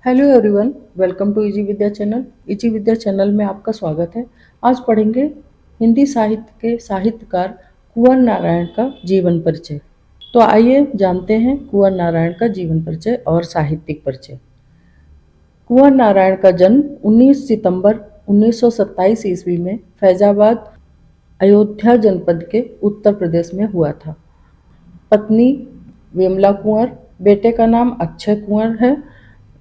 Hello everyone, welcome to easy Vidya channel. Easy Vidya channel में आपका स्वागत है। आज पढ़ेंगे हिंदी साहित्य के साहित्यकार कुंवर नारायण का जीवन परिचय। तो आइए जानते हैं कुंवर नारायण का जीवन परिचय और साहित्यिक परिचय। कुंवर नारायण का जन्म 19 सितंबर 1927 ईस्वी में फैजाबाद, अयोध्या जनपद के उत्तर प्रदेश में हुआ था। पत्नी विमला कुंवर, बेटे का नाम अक्षय कुंवर है।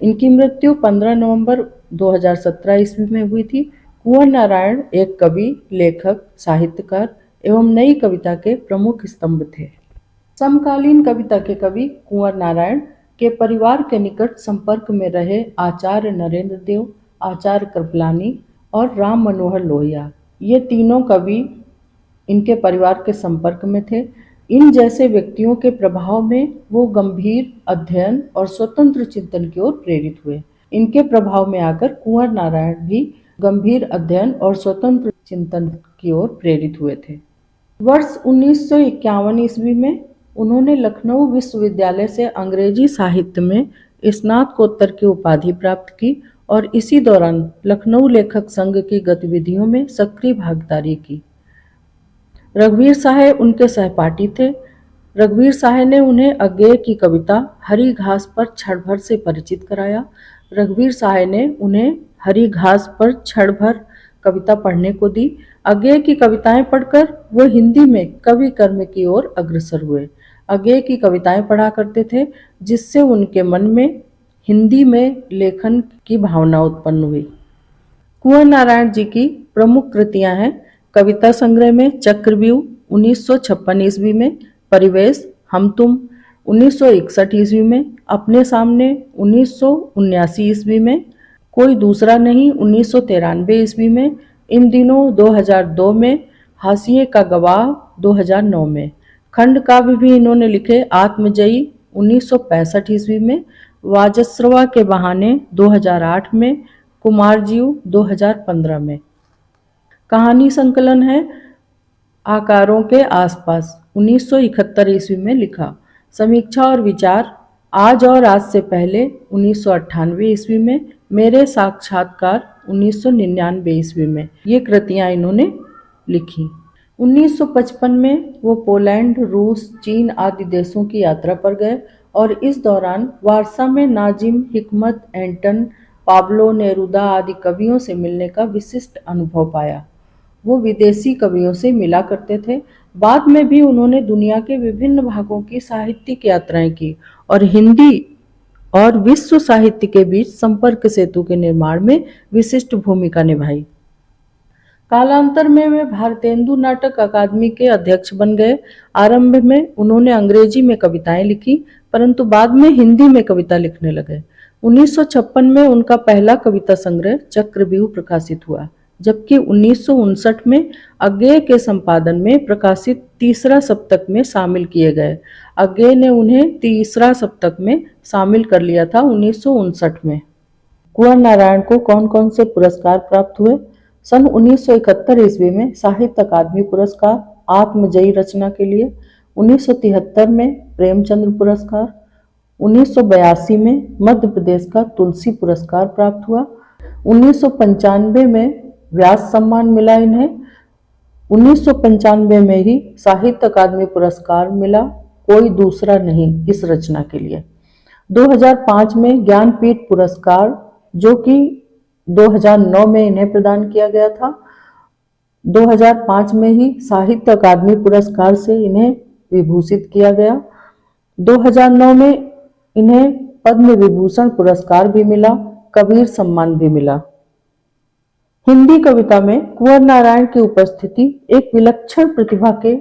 इनकी मृत्यु 15 नवंबर 2017 ईस्वी में हुई थी। कुंवर नारायण एक कवि, लेखक, साहित्यकार एवं नई कविता के प्रमुख स्तंभ थे। समकालीन कविता के कवि कुंवर नारायण के परिवार के निकट संपर्क में रहे आचार्य नरेंद्र देव, आचार्य कृपलानी और राम मनोहर लोहिया, ये तीनों कवि इनके परिवार के संपर्क में थे। इन जैसे व्यक्तियों के प्रभाव में वो गंभीर अध्ययन और स्वतंत्र चिंतन की ओर प्रेरित हुए। इनके प्रभाव में आकर कुंवर नारायण भी गंभीर अध्ययन और स्वतंत्र चिंतन की ओर प्रेरित हुए थे। वर्ष 1951 ईस्वी में उन्होंने लखनऊ विश्वविद्यालय से अंग्रेजी साहित्य में स्नातकोत्तर की उपाधि प्राप्त की और इसी दौरान लखनऊ लेखक संघ की गतिविधियों में सक्रिय भागीदारी की। रघुवीर साहे उनके सहपाठी थे। रघुवीर साहे ने उन्हें अज्ञेय की कविता हरी घास पर क्षण भर से परिचित कराया। रघुवीर साहे ने उन्हें हरी घास पर क्षण भर कविता पढ़ने को दी। अज्ञेय की कविताएं पढ़कर वो हिंदी में कवि कर्म की ओर अग्रसर हुए। अज्ञेय की कविताएं पढ़ा करते थे, जिससे उनके मन में हिंदी में लेखन की भावना उत्पन्न हुई। कुंवर नारायण जी की प्रमुख कृतियां हैं कविता संग्रह में चक्रव्यूह 1956 ईस्वी में, परिवेश हम तुम 1961 ईस्वी में, अपने सामने 1979 ईस्वी में, कोई दूसरा नहीं 1993 ईस्वी में, इन दिनों 2002 में, हाशिए का गवाह 2009 में। खंड काव्य भी इन्होंने लिखे आत्मजयी 1965 ईस्वी में, वाजस्रवा के बहाने 2008 में, कुमारजीव 2015 में। कहानी संकलन है आकारों के आसपास 1971 ईस्वी में लिखा। समीक्षा और विचार आज और आज से पहले 1998 ईस्वी में, मेरे साक्षात्कार 1999 ईस्वी में। ये कृतियां इन्होंने लिखी। 1955 में वो पोलैंड, रूस, चीन आदि देशों की यात्रा पर गए और इस दौरान वारसा में नाजिम, हिकमत, एंटन, पाब्लो नेरुदा आदि कवियों से मिलने का विशिष्ट अनुभव पाया। वो विदेशी कवियों से मिला करते थे। बाद में भी उन्होंने दुनिया के विभिन्न भागों की साहित्यिक यात्राएं की और हिंदी और विश्व साहित्य के बीच संपर्क सेतु के निर्माण में विशिष्ट भूमिका निभाई। कालांतर में वे भारतेंदु नाटक अकादमी के अध्यक्ष बन गए। आरंभ में उन्होंने अंग्रेजी में कविताएं लिखी, परंतु बाद में हिंदी में कविता लिखने लगे। 1956 में उनका पहला कविता संग्रह चक्रव्यूह प्रकाशित हुआ, जबकि 1959 में अज्ञेय के संपादन में प्रकाशित तीसरा सप्तक में शामिल किए गए। अज्ञेय ने उन्हें तीसरा सप्तक में शामिल कर लिया था 1959 में। कुंवर नारायण को कौन कौन से पुरस्कार प्राप्त हुए? सन 1971 ईस्वी में साहित्य अकादमी पुरस्कार आत्मजयी रचना के लिए, 1973 में प्रेमचंद्र पुरस्कार, 1982 में मध्य प्रदेश का तुलसी पुरस्कार प्राप्त हुआ, 1995 में व्यास सम्मान मिला इन्हें, 1995 में ही साहित्य अकादमी पुरस्कार मिला, कोई दूसरा नहीं इस रचना के लिए। 2005 में ज्ञानपीठ पुरस्कार, जो कि 2009 में इन्हें प्रदान किया गया था। 2005 में ही साहित्य अकादमी पुरस्कार से इन्हें विभूषित किया गया। 2009 में इन्हें पद्म विभूषण पुरस्कार भी मिला, कबीर सम्मान भी मिला। हिंदी कविता में कुंवर नारायण की उपस्थिति एक विलक्षण प्रतिभा के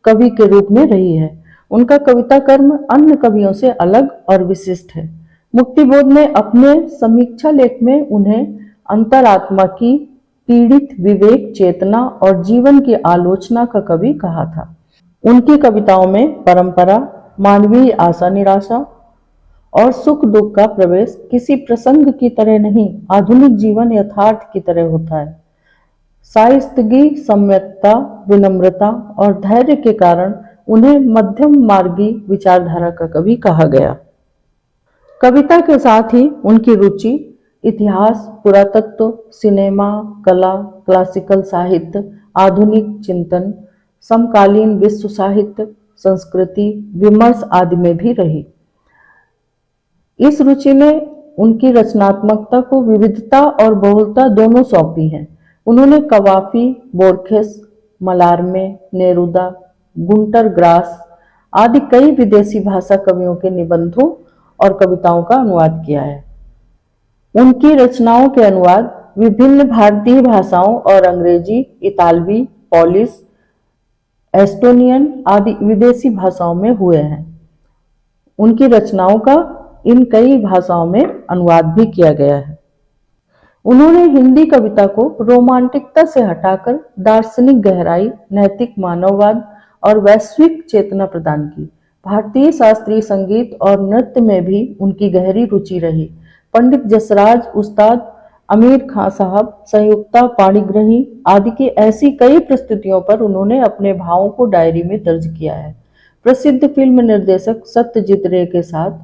कवि के रूप में रही है। उनका कविता कर्म अन्य कवियों से अलग और विशिष्ट है। मुक्तिबोध ने अपने समीक्षा लेख में उन्हें अंतरात्मा की पीड़ित विवेक चेतना और जीवन की आलोचना का कवि कहा था। उनकी कविताओं में परंपरा, मानवीय आशा निराशा और सुख दुख का प्रवेश किसी प्रसंग की तरह नहीं, आधुनिक जीवन यथार्थ की तरह होता है। साहित्यिकी, सम्यकता, विनम्रता और धैर्य के कारण उन्हें मध्यम मार्गी विचारधारा का कवि कहा गया। कविता के साथ ही उनकी रुचि इतिहास, पुरातत्व, सिनेमा, कला, क्लासिकल साहित्य, आधुनिक चिंतन, समकालीन विश्व साहित्य, संस्कृति, विमर्श आदि में भी रही। इस रुचि ने उनकी रचनात्मकता को विविधता और बहुलता दोनों सौंपी है। उन्होंने कवाफी, बोर्खेस, मलारमे, नेरुदा, गुंटर ग्रास आदि कई विदेशी भाषा कवियों के निबंधों और कविताओं का अनुवाद किया है। उनकी रचनाओं के अनुवाद विभिन्न भारतीय भाषाओं और अंग्रेजी, इतालवी, पोलिश, एस्टोनियन आदि विदेशी भाषाओं में हुए हैं। उनकी रचनाओं का इन कई भाषाओं में अनुवाद भी किया गया है। उन्होंने हिंदी कविता को रोमांटिकता से हटाकर दार्शनिक गहराई, नैतिक मानववाद और वैश्विक चेतना प्रदान की। भारतीय शास्त्रीय संगीत और नृत्य में भी उनकी गहरी रुचि रही। पंडित जसराज, उस्ताद आमिर खां साहब, संयुक्ता पाणिग्रही आदि की ऐसी कई प्रस्तुतियों पर उन्होंने अपने भावों को डायरी में दर्ज किया है। प्रसिद्ध फिल्म निर्देशक सत्यजीत रे के साथ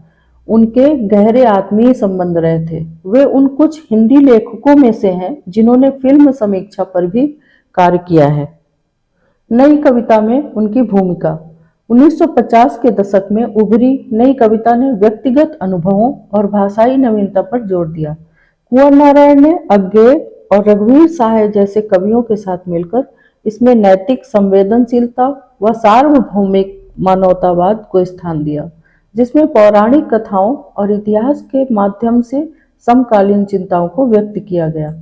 उनके गहरे आत्मीय संबंध रहे थे। वे उन कुछ हिंदी लेखकों में से हैं जिन्होंने फिल्म समीक्षा पर भी कार्य किया है। नई कविता में उनकी भूमिका 1950 के दशक में उभरी नई कविता ने व्यक्तिगत अनुभवों और भाषाई नवीनता पर जोर दिया। कुंवर नारायण ने अज्ञेय और रघुवीर सहाय जैसे कवियों के साथ मिलकर इसमें नैतिक संवेदनशीलता व सार्वभौमिक मानवतावाद को स्थान दिया, जिसमें पौराणिक कथाओं और इतिहास के माध्यम से समकालीन चिंताओं को व्यक्त किया गया।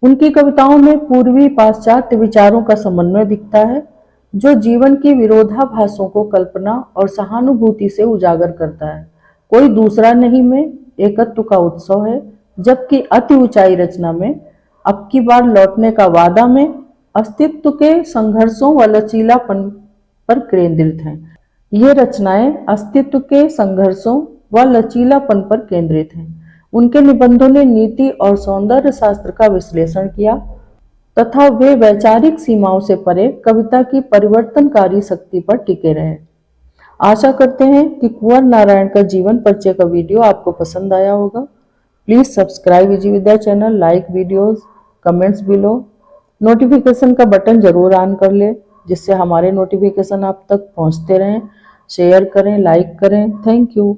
उनकी कविताओं में पूर्वी पाश्चात्य विचारों का समन्वय दिखता है, जो जीवन की विरोधाभासों को कल्पना और सहानुभूति से उजागर करता है। कोई दूसरा नहीं में एकत्व का उत्सव है, जबकि अति ऊंचाई रचना में अब की बार लौटने का वादा में अस्तित्व के संघर्षों व लचीलापन पर केंद्रित हैं। ये रचनाएं अस्तित्व के संघर्षों व लचीलापन पर केंद्रित हैं। उनके निबंधों ने नीति और सौंदर्य शास्त्र का विश्लेषण किया तथा वे वैचारिक सीमाओं से परे कविता की परिवर्तनकारी शक्ति पर टिके रहे। आशा करते हैं कि कुंवर नारायण का जीवन परिचय का वीडियो आपको पसंद आया होगा। Please subscribe easy Vidya channel, like videos, comments below, notification का बटन जरूर ऑन कर ले जिससे हमारे नोटिफिकेशन आप तक पहुंचते रहें। शेयर करें, लाइक करें। Thank you.